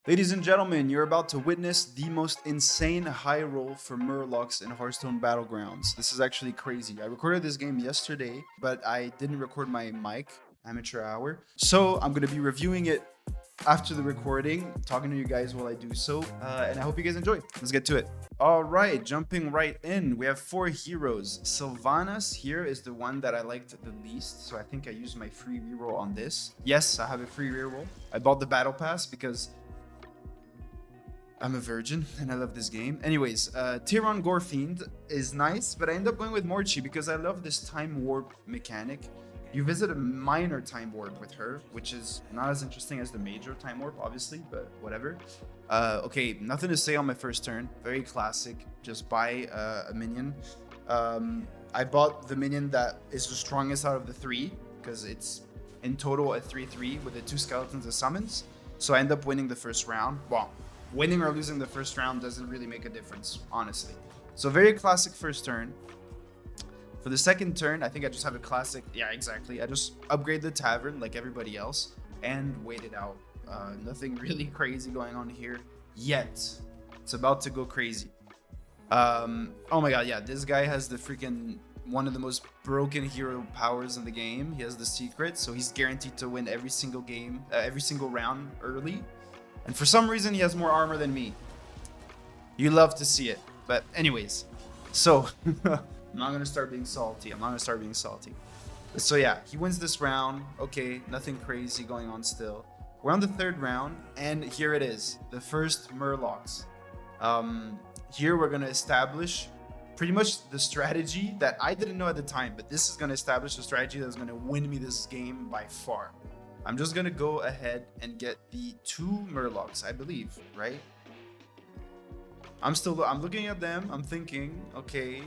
Ladies and gentlemen, you're about to witness the most insane high roll for murlocs in Hearthstone Battlegrounds. This is actually crazy. I recorded this game yesterday, but I didn't record my mic, amateur hour. So I'm going to be reviewing it after the recording, talking to you guys while I do so, and I hope you guys enjoy. Let's get to it. All right, jumping right in, we have 4 heroes. Sylvanas here is the one that I liked the least, so I think I used my free reroll on this. Yes, I have a free reroll. I bought the battle pass because I'm a virgin and I love this game. Anyways, Tyron Gorefiend is nice, but I end up going with Morchi because I love this time warp mechanic. You visit a minor time warp with her, which is not as interesting as the major time warp, obviously, but whatever. Okay, nothing to say on my first turn. Very classic. Just buy a minion. I bought the minion that is the strongest out of the 3 because it's in total a 3/3 with the 2 skeletons as summons. So I end up winning the first round. Well, winning or losing the first round doesn't really make a difference, honestly. So very classic first turn. For the second turn, I think I just have a classic. Yeah, exactly. I just upgrade the tavern like everybody else and wait it out. Nothing really crazy going on here yet. It's about to go crazy. Oh my god, yeah, this guy has the freaking one of the most broken hero powers in the game. He has the secret, so he's guaranteed to win every single game, every single round early. And for some reason, he has more armor than me. You love to see it. But anyways, so I'm not going to start being salty. So yeah, he wins this round. Okay, nothing crazy going on still. We're on the 3rd round, and here it is. The first murlocs. Here we're going to establish pretty much the strategy that I didn't know at the time. But this is going to establish a strategy that's going to win me this game by far. I'm just gonna go ahead and get the 2 murlocs, I believe, right? I'm looking at them, I'm thinking, okay.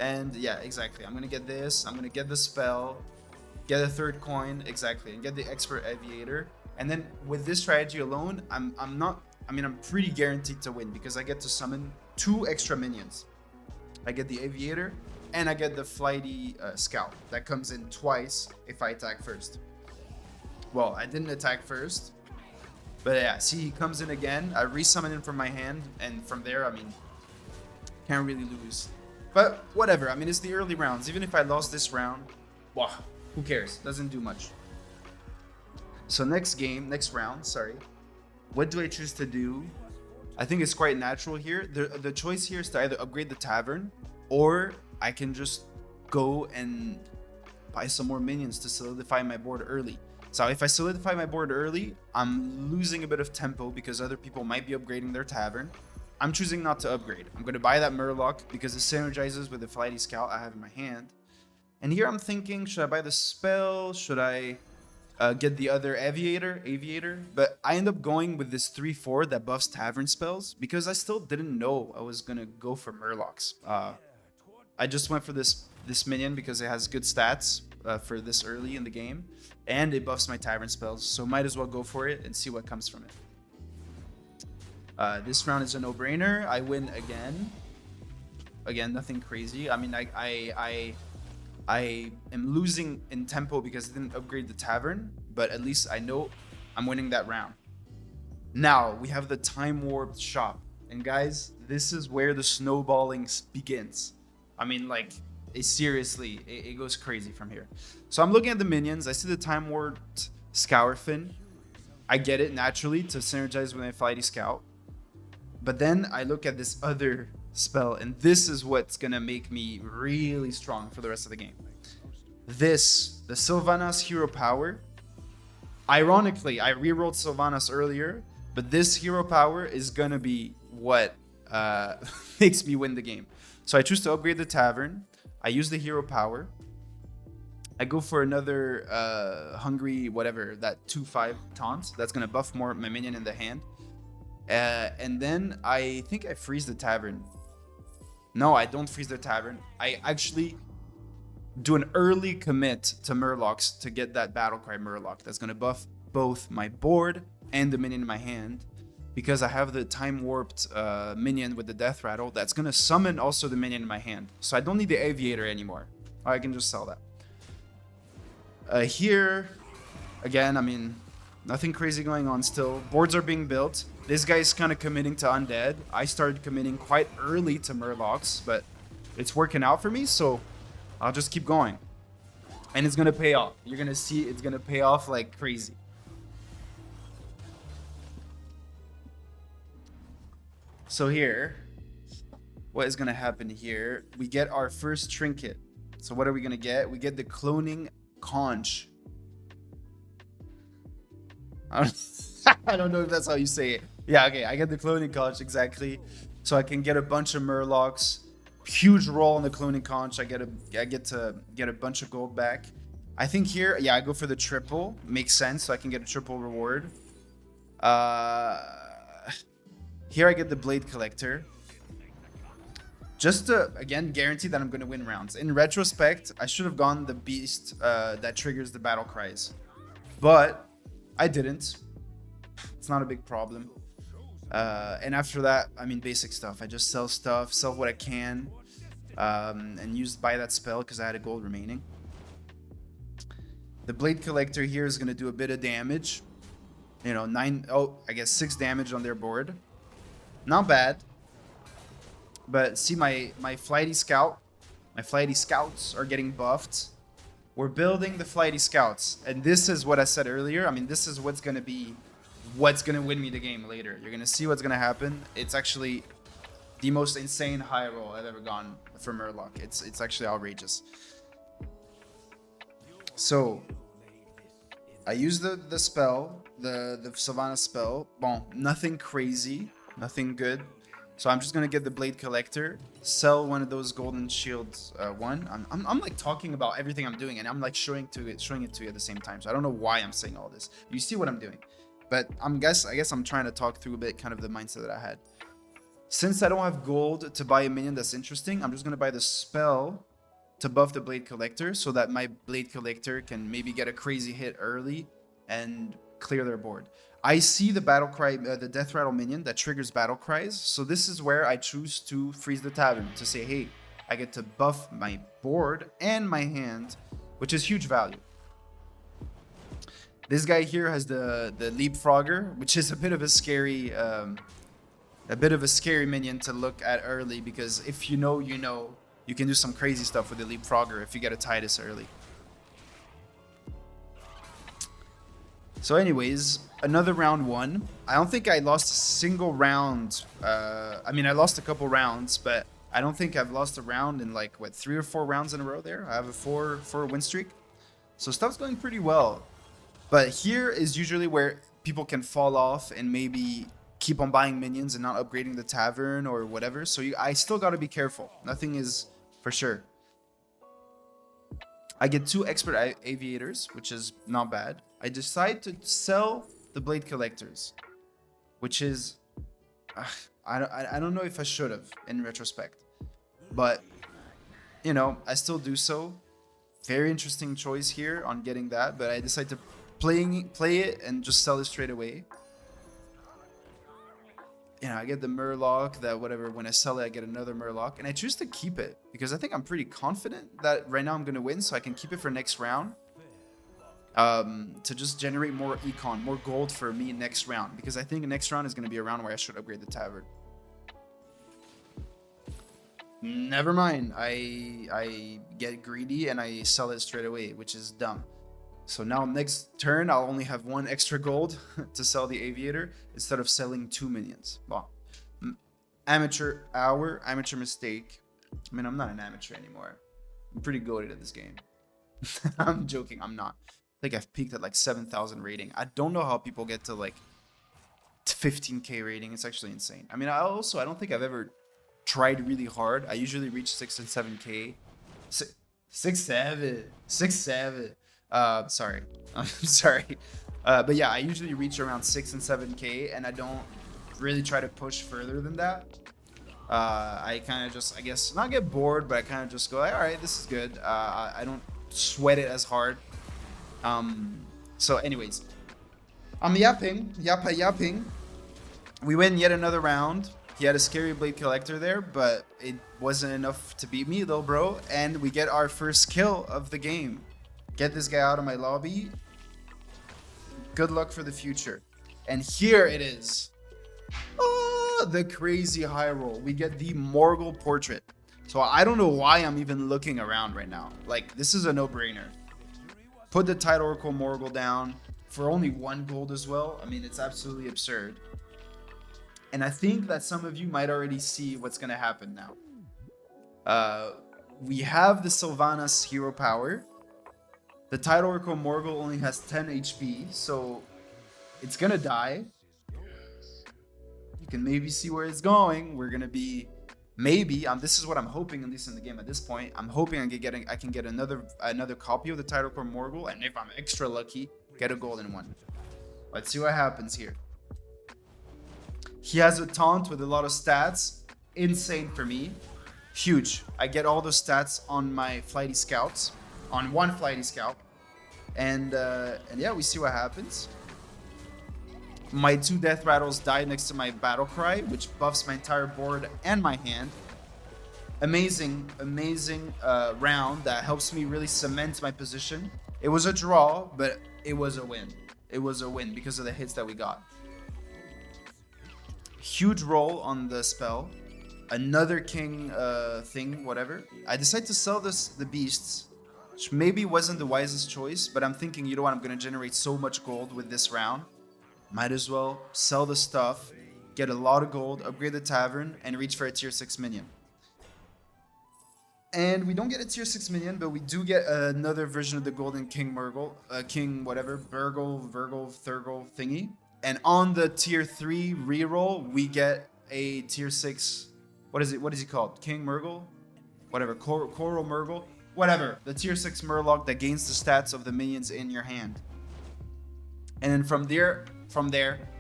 And yeah, exactly. I'm gonna get this, I'm gonna get the spell, get a 3rd coin, exactly, and get the expert aviator. And then with this strategy alone, I'm pretty guaranteed to win because I get to summon 2 extra minions. I get the aviator and I get the flighty scout that comes in twice if I attack first. Well, I didn't attack first, but yeah, see, he comes in again. I resummon him from my hand, and from there, can't really lose. But whatever, it's the early rounds. Even if I lost this round, wow, who cares? Doesn't do much. So next round, sorry. What do I choose to do? I think it's quite natural here. The choice here is to either upgrade the tavern, or I can just go and buy some more minions to solidify my board early. So if I solidify my board early, I'm losing a bit of tempo because other people might be upgrading their tavern. I'm choosing not to upgrade. I'm going to buy that murloc because it synergizes with the flighty scout I have in my hand. And here I'm thinking, should I buy the spell? Should I get the other aviator? But I end up going with this 3/4 that buffs tavern spells because I still didn't know I was going to go for murlocs. I just went for this minion because it has good stats for this early in the game, and it buffs my tavern spells, so might as well go for it and see what comes from it. This round is a no-brainer. I win again. Again, nothing crazy. I am losing in tempo because I didn't upgrade the tavern, but at least I know I'm winning that round. Now we have the time warped shop, and guys, this is where the snowballing begins. Seriously, it goes crazy from here. So I'm looking at the minions. I see the time warped Scourfin. I get it naturally to synergize with my flighty scout. But then I look at this other spell, and this is what's gonna make me really strong for the rest of the game. The Sylvanas hero power. Ironically, I rerolled Sylvanas earlier, but this hero power is gonna be what makes me win the game. So I choose to upgrade the tavern. I use the hero power. I go for another hungry whatever, that 2/5 taunt. That's going to buff more my minion in the hand. And then I think I freeze the tavern. No, I don't freeze the tavern. I actually do an early commit to murlocs to get that battlecry murloc. That's going to buff both my board and the minion in my hand, because I have the time warped minion with the death rattle that's gonna summon also the minion in my hand. So I don't need the aviator anymore. I can just sell that. Here, again, Nothing crazy going on still. Boards are being built. This guy's kind of committing to undead. I started committing quite early to murlocs, but it's working out for me, so I'll just keep going. And it's going to pay off. You're going to see it's going to pay off like crazy. So here, what is going to happen here? We get our first trinket. So what are we going to get? We get the cloning conch. I don't know if that's how you say it. Yeah, okay, I get the cloning conch, exactly. So I can get a bunch of murlocs. Huge roll on the cloning conch. I get to get a bunch of gold back. I think here, yeah, I go for the triple. Makes sense, so I can get a triple reward. Here I get the blade collector. Just to, again, guarantee that I'm going to win rounds. In retrospect, I should have gone the beast that triggers the battle cries. But I didn't. It's not a big problem. And after that, I mean, basic stuff. I just sell stuff, sell what I can, and buy that spell because I had a gold remaining. The blade collector here is going to do a bit of damage. You know, I guess 6 damage on their board. Not bad. But see, my flighty scout, my flighty scouts are getting buffed. We're building the flighty scouts, and this is what I said earlier. I mean, this is what's going to win me the game later. You're going to see what's going to happen. It's actually the most insane high roll I've ever gone for murloc. It's actually outrageous. So I use the spell, the Savannah spell. Bon, nothing crazy, nothing good. So I'm just gonna get the blade collector, sell one of those golden shields. I'm like talking about everything I'm doing, and I'm like showing it to you at the same time. So I don't know why I'm saying all this. You see what I'm doing, but I guess I'm trying to talk through a bit kind of the mindset that I had. Since I don't have gold to buy a minion that's interesting, I'm just gonna buy the spell to buff the blade collector so that my blade collector can maybe get a crazy hit early and clear their board. I see the battle cry, the death rattle minion that triggers battle cries. So this is where I choose to freeze the tavern to say, hey, I get to buff my board and my hand, which is huge value. This guy here has the leapfrogger, which is a bit of a scary minion to look at early, because if you know, you can do some crazy stuff with the leapfrogger if you get a Titus early. So anyways, another round 1. I don't think I lost a single round. I mean, I lost a couple rounds, but I don't think I've lost a round in like, what, 3 or 4 rounds in a row there. I have a 4 win streak. So stuff's going pretty well. But here is usually where people can fall off and maybe keep on buying minions and not upgrading the tavern or whatever. So I still got to be careful. Nothing is for sure. I get 2 expert aviators, which is not bad. I decide to sell the blade collectors, which is I don't know if I should have in retrospect, but you know, I still do so. Very interesting choice here on getting that, but I decide to play it and just sell it straight away. You know, I get the murloc that whatever, when I sell it I get another murloc, and I choose to keep it because I think I'm pretty confident that right now I'm gonna win, so I can keep it for next round. To just generate more econ, more gold for me next round, because I think next round is going to be a round where I should upgrade the tavern. Never mind, I get greedy and I sell it straight away, which is dumb. So now next turn I'll only have 1 extra gold to sell the aviator instead of selling 2 minions. Well, amateur mistake. I mean, I'm not an amateur anymore. I'm pretty goated at this game. I'm joking, I'm not. I think I've peaked at like 7,000 rating. I don't know how people get to like 15k rating. It's actually insane. I mean, I don't think I've ever tried really hard. I usually reach 6 and 7k. 6-7. Sorry. I'm sorry. But yeah, I usually reach around 6 and 7k, and I don't really try to push further than that. I kind of just, I guess, not get bored, but I kind of just go, all right, this is good. I don't sweat it as hard. So anyways, I'm yapping. We win yet another round. He had a scary blade collector there, but it wasn't enough to beat me, little bro. And we get our first kill of the game. Get this guy out of my lobby. Good luck for the future. And here it is. Oh, the crazy high roll. We get the Morgul portrait. So I don't know why I'm even looking around right now. Like, this is a no-brainer. Put the Tide Oracle Morgul down for only 1 gold as well. I mean, it's absolutely absurd. And I think that some of you might already see what's going to happen now. We have the Sylvanas hero power. The Tide Oracle Morgul only has 10 HP, so it's going to die. You can maybe see where it's going. We're going to be... Maybe, this is what I'm hoping, at least in the game at this point. I'm hoping I can get another copy of the Tide Oracle Morgul, and if I'm extra lucky, get a golden one. Let's see what happens here. He has a taunt with a lot of stats. Insane for me. Huge. I get all those stats on my Flighty Scouts. On 1 Flighty Scout. And yeah, we see what happens. My 2 Death Rattles died next to my Battle Cry, which buffs my entire board and my hand. Amazing round that helps me really cement my position. It was a draw, but it was a win. It was a win because of the hits that we got. Huge roll on the spell. Another king thing, whatever. I decided to sell the beasts, which maybe wasn't the wisest choice, but I'm thinking, you know what, I'm going to generate so much gold with this round. Might as well sell the stuff, get a lot of gold, upgrade the tavern, and reach for a tier 6 minion. And we don't get a tier 6 minion, but we do get another version of the Golden King Murgle, King whatever, Virgil, Thurgle thingy. And on the tier 3 reroll, we get a tier 6, what is he called? King Murgle? Whatever, Coral Murgle? Whatever, the tier 6 Murloc that gains the stats of the minions in your hand. And then from there,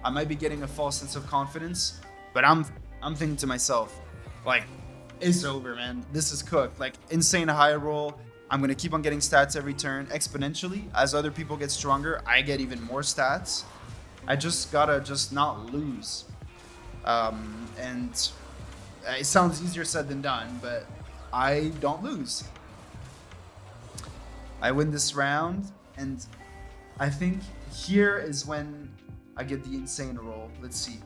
I might be getting a false sense of confidence, but I'm thinking to myself, like, it's over, man. This is cooked. Like, insane high roll. I'm gonna keep on getting stats every turn exponentially. As other people get stronger, I get even more stats. I just gotta not lose. And it sounds easier said than done, but I don't lose. I win this round, and I think here is when I get the insane roll. Let's see.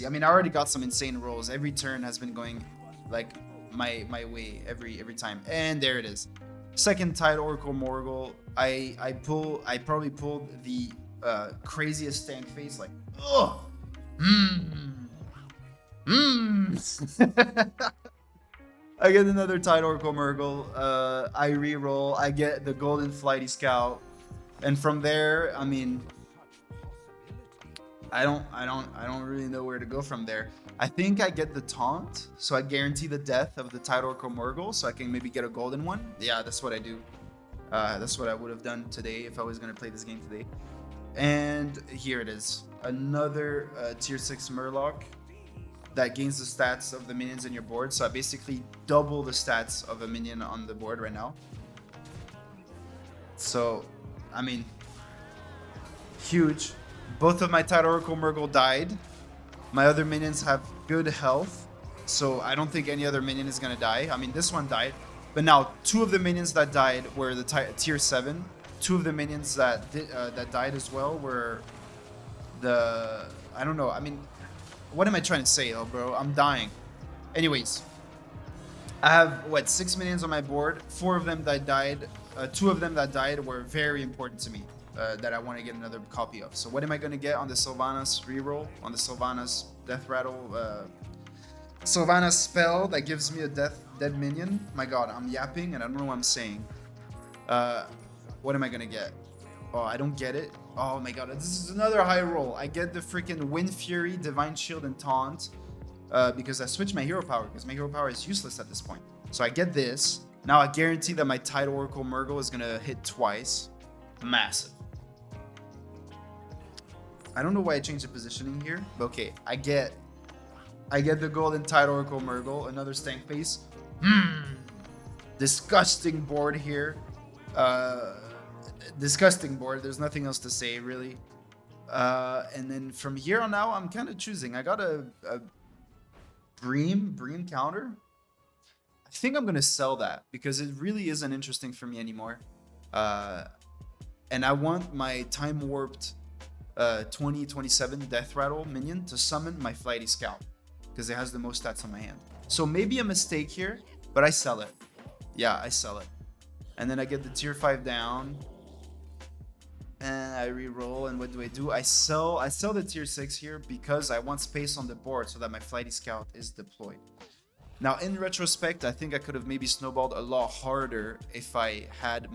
I mean, I already got some insane rolls. Every turn has been going like my way every time. And there it is. Second Tide Oracle Morgul. I probably pulled the craziest stank face, like, ugh. I get another Tide Oracle Murgle. I reroll. I get the Golden Flighty Scout. And from there, I mean, I don't really know where to go from there. I think I get the taunt, so I guarantee the death of the Tide Oracle Murgle, so I can maybe get a golden one. Yeah, that's what I do. That's what I would have done today if I was going to play this game today. And here it is. Another tier 6 Murloc that gains the stats of the minions in your board. So I basically double the stats of a minion on the board right now. So, I mean, huge. Both of my Tide Oracle Murgle died. My other minions have good health, so I don't think any other minion is going to die. I mean, this one died. But now, 2 of the minions that died were the tier 7. 2 of the minions that died as well were the... I don't know. I mean, what am I trying to say, oh, bro? I'm dying. Anyways, I have, 6 minions on my board. 4 of them that died. 2 of them that died were very important to me. That I want to get another copy of. So what am I going to get on the Sylvanas reroll? On the Sylvanas Death Rattle Sylvanas spell that gives me a dead minion? My god, I'm yapping and I don't know what I'm saying. What am I going to get? Oh, I don't get it. Oh my god, this is another high roll. I get the freaking Wind Fury, Divine Shield, and Taunt because I switched my hero power because my hero power is useless at this point. So I get this. Now I guarantee that my Tide Oracle Murgle is going to hit twice. Massive. I don't know why I changed the positioning here, but okay. I get the Golden Tide Oracle Murgle, another stank face. Disgusting board here. Disgusting board. There's nothing else to say, really. And then from here on out, I'm kind of choosing. I got a Bream counter. I think I'm going to sell that because it really isn't interesting for me anymore. And I want my time warped 2027 Death Rattle minion to summon my Flighty Scout because it has the most stats on my hand. So maybe a mistake here, but I sell it. Yeah, I sell it. And then I get the tier 5 down. And I re-roll, and what do? I sell the tier 6 here because I want space on the board so that my Flighty Scout is deployed. Now, in retrospect, I think I could have maybe snowballed a lot harder if I had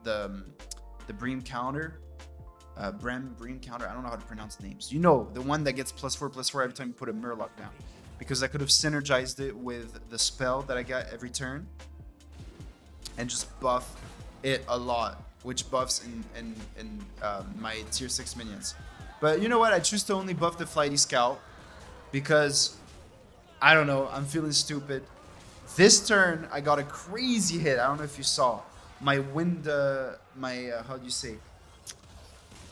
the Bream counter. Bream counter, I don't know how to pronounce names. You know, the one that gets +4/+4 every time you put a Murloc down. Because I could have synergized it with the spell that I got every turn and just buff it a lot, which buffs in my tier 6 minions. But you know what? I choose to only buff the Flighty Scout because, I don't know, I'm feeling stupid. This turn, I got a crazy hit. I don't know if you saw. My how do you say?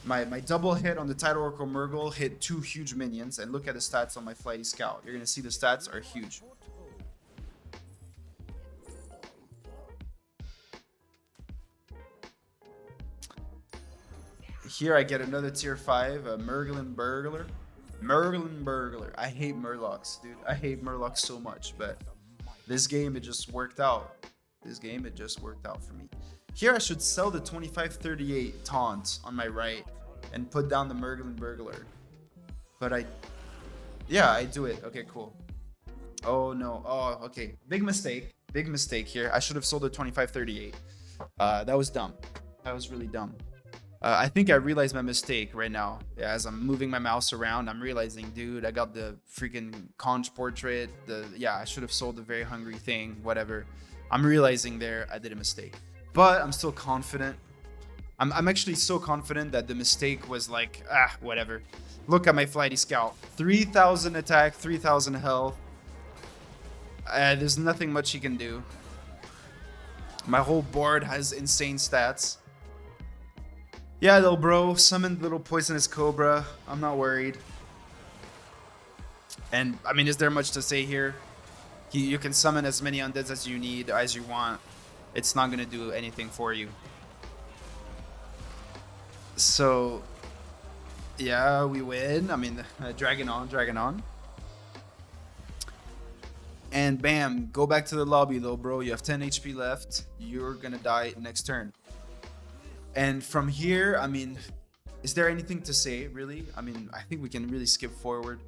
My double hit on the Tidal Oracle Murgle hit 2 huge minions. And look at the stats on my Flighty Scout. You're going to see the stats are huge. Here I get another tier 5, a Murglin Burglar. I hate Murlocs, dude. I hate Murlocs so much, but this game, it just worked out. For me. Here I should sell the 2538 taunt on my right and put down the Murglin Burglar. But yeah, I do it. Okay, cool. Oh no. Oh, okay. Big mistake here. I should have sold the 2538. That was dumb. That was really dumb. I think I realized my mistake right now. Yeah, as I'm moving my mouse around, I'm realizing, dude, I got the freaking conch portrait. Yeah, I should have sold the very hungry thing, whatever. I'm realizing there I did a mistake. But I'm still confident. I'm actually so confident that the mistake was like, whatever. Look at my Flighty Scout. 3,000 attack, 3,000 health. There's nothing much he can do. My whole board has insane stats. Yeah, little bro, summoned little poisonous cobra. I'm not worried. And, I mean, is there much to say here? You can summon as many undeads as you need, as you want. It's not going to do anything for you. So, yeah, we win. I mean, dragon on. And bam, go back to the lobby, though, bro. You have 10 HP left. You're going to die next turn. And from here, I mean, is there anything to say, really? I mean, I think we can really skip forward.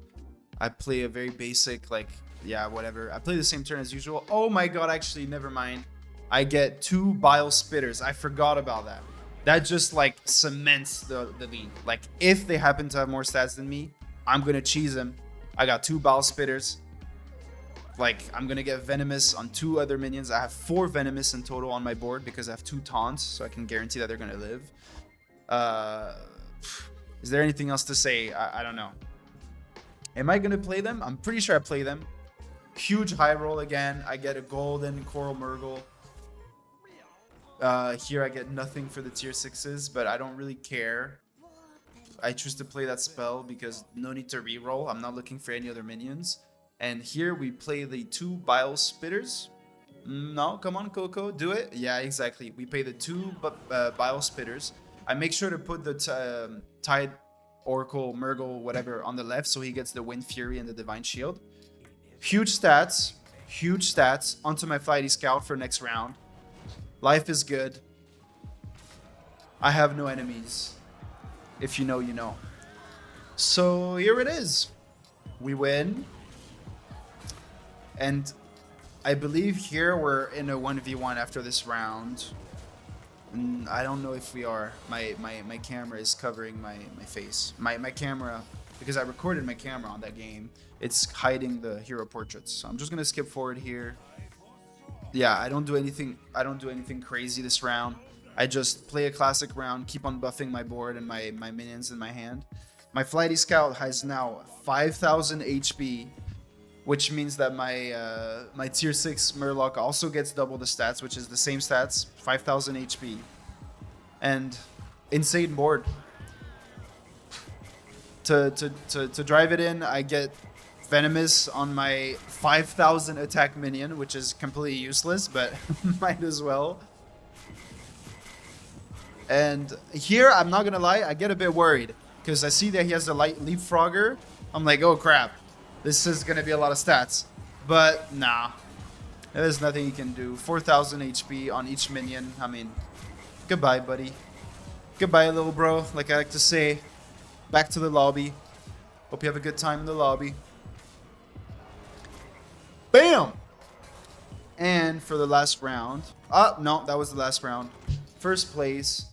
I play a very basic, like, yeah, whatever. I play the same turn as usual. Oh my god, actually, never mind. I get 2 Bile Spitters. I forgot about that. That just, like, cements the lead. Like, if they happen to have more stats than me, I'm going to cheese them. I got 2 Bile Spitters. Like, I'm going to get Venomous on 2 other minions. I have 4 Venomous in total on my board because I have 2 taunts, so I can guarantee that they're going to live. Is there anything else to say? I don't know. Am I going to play them? I'm pretty sure I play them. Huge high roll again. I get a golden Coral Murgle. Here I get nothing for the tier 6s, but I don't really care. I choose to play that spell because no need to reroll. I'm not looking for any other minions. And here we play the 2 Bile Spitters. No, come on, Coco, do it. Yeah, exactly. We play the 2 Bile Spitters. I make sure to put the Tide Oracle, Murgle, whatever, on the left so he gets the Wind Fury and the Divine Shield. Huge stats onto my Flighty Scout for next round. Life is good. I have no enemies. If you know, you know. So here it is. We win. And I believe here we're in a 1v1 after this round. I don't know if we are. My camera is covering my face. My camera, because I recorded my camera on that game, it's hiding the hero portraits. So I'm just gonna skip forward here. Yeah, I don't do anything crazy this round. I just play a classic round, keep on buffing my board and my minions in my hand. My Flighty Scout has now 5,000 HP, which means that my tier 6 Murloc also gets double the stats, which is the same stats, 5,000 HP. And insane board. To drive it in, I get Venomous on my 5,000 attack minion, which is completely useless, but might as well. And here, I'm not gonna lie, I get a bit worried because I see that he has a light leapfrogger. I'm like, oh crap, this is gonna be a lot of stats. But nah, there's nothing you can do. 4,000 HP on each minion. I mean, goodbye, buddy. Goodbye, little bro. Like I like to say, back to the lobby. Hope you have a good time in the lobby. Bam! And for the last round. No, that was the last round. First place.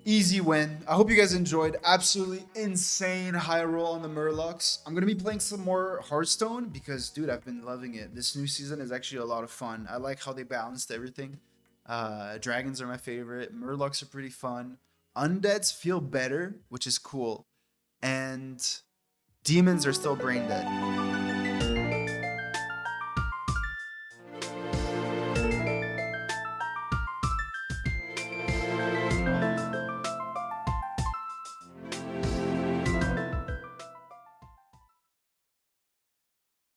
Easy win. I hope you guys enjoyed. Absolutely insane high roll on the murlocs. I'm going to be playing some more Hearthstone because, dude, I've been loving it. This new season is actually a lot of fun. I like how they balanced everything. Dragons are my favorite. Murlocs are pretty fun. Undeads feel better, which is cool. And demons are still brain dead.